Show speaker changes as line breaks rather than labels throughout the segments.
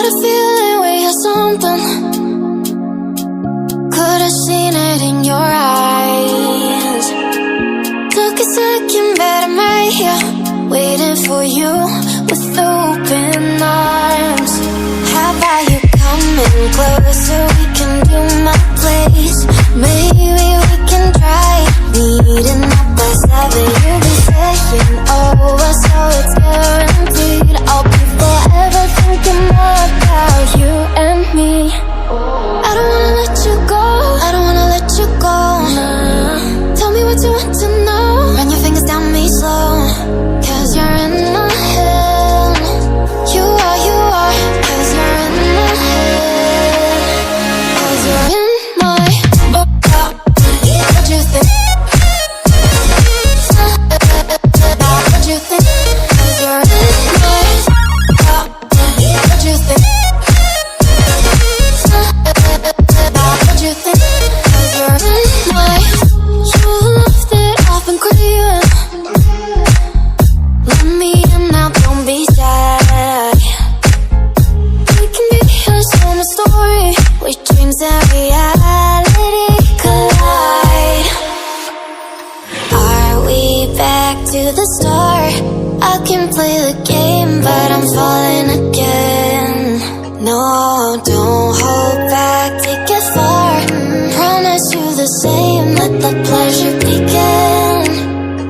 Had a feeling we had something. Could've seen it in your eyes. Took a second, but I'm right here, waiting for you with open arms. How about you coming closer? We can do my place. Maybe we can try meeting up by 7. You'll be saying over, so it's guaranteed. I'll be forever thinking more about you and me. I don't wanna let you go, I don't wanna let you go. Tell me what you want to know. Run your fingers down me slow, 'cause you're in my head. You are, 'cause you're in my head. 'Cause you're in my what you think? What you think? 'Cause you're in my what you think? What you think? 'Cause you're in my. You left it off and craving. Let me in now, don't be shy. We can be here, so my story, where dreams and reality collide. Are we back to the start? I can play the game, but I'm falling again. No, don't hold back, take it far. Promise you the same, let the pleasure begin.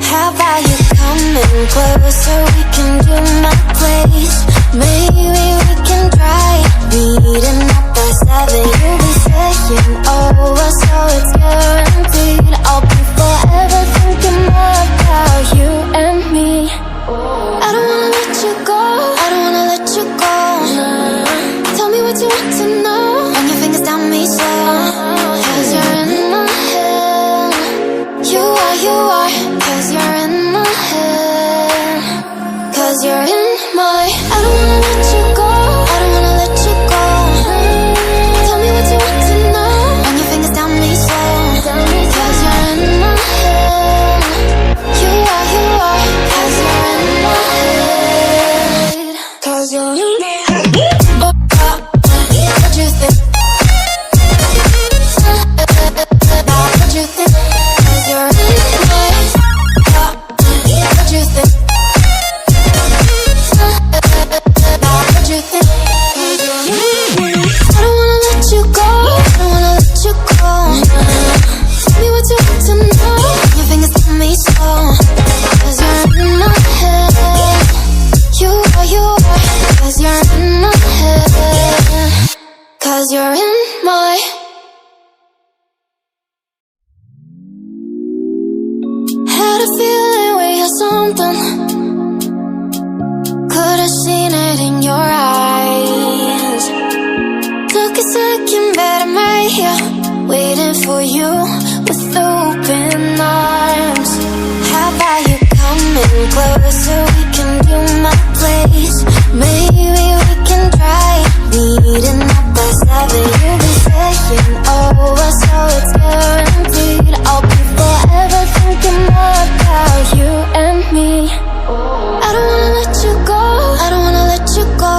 How about you coming closer? We can do my place. Maybe we can try meeting up by 7. You'll be saying over, so it's guaranteed. I'll be forever thinking more about you and me. I don't wanna let you go, I don't wanna let you go. Tell me what you want to know. Run your fingers down me slow, 'cause you're in my head. You are, 'cause you're in my head. 'Cause you're in my. I don't wanna let you go, I don't wanna let you go. Tell me what you want to know. Run your fingers down me slow, 'cause you're in my head. You are, 'cause you're in my head. 'Cause you're in my head. What you think? What you think? 'Cause you're in my. What you think? What you think? 'Cause you're in my. I don't wanna let you go, I don't wanna let you go. Tell me what you want to know. Your fingers tell me so, 'cause you're in my head. You are, 'cause you're in my head. 'Cause you're in my. Had a feeling we had something. Could've seen it in your eyes. Took a second, but I'm right here, waiting for you with open arms. How about you coming closer? We can do my place. Maybe we can try meeting up by 7. You'll be saying over, so it's guaranteed. I'll be forever thinking more about you and me. I don't wanna let you go, I don't wanna let you go.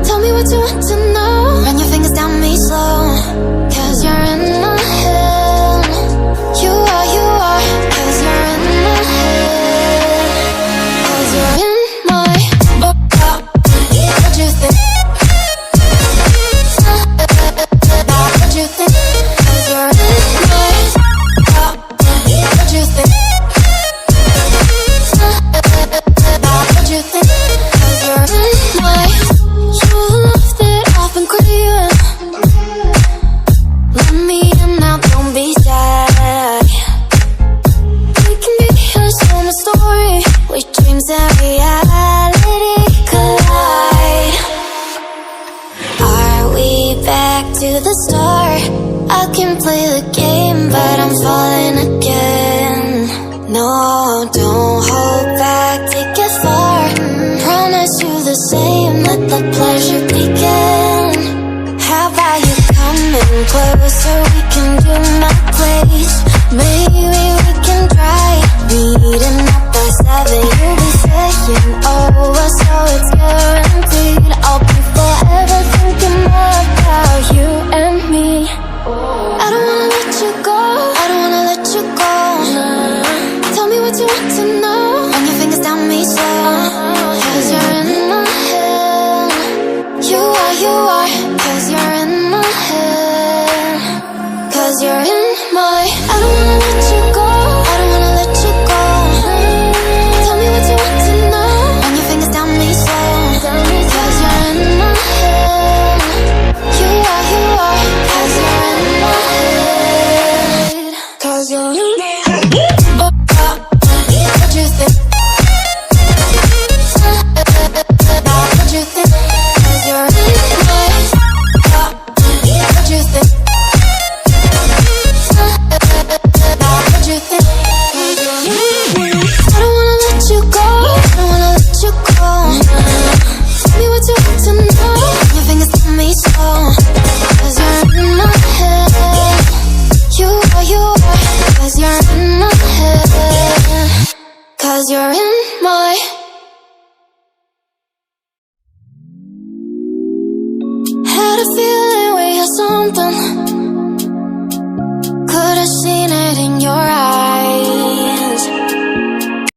Tell me what you want to know. Run your fingers down me slow, 'cause you're in my head. You are, 'cause you're in my head. 'Cause you're in my. What you think? What you think? 'Cause you're in my. What you think? What you think? 'Cause you're in my. You left it off and craving. Let me in now, don't be shy. We can be here, so my story, where dreams and reality collide. Are we back to the start? I can play the game, but I'm falling again. No, don't hold back, take it far. Promise you the same, let the pleasure begin. How about you coming closer? We can do my place. Maybe we can try meeting up by 7. You'll be saying over, so it's guaranteed. I'll be forever my. Had a feeling we had something.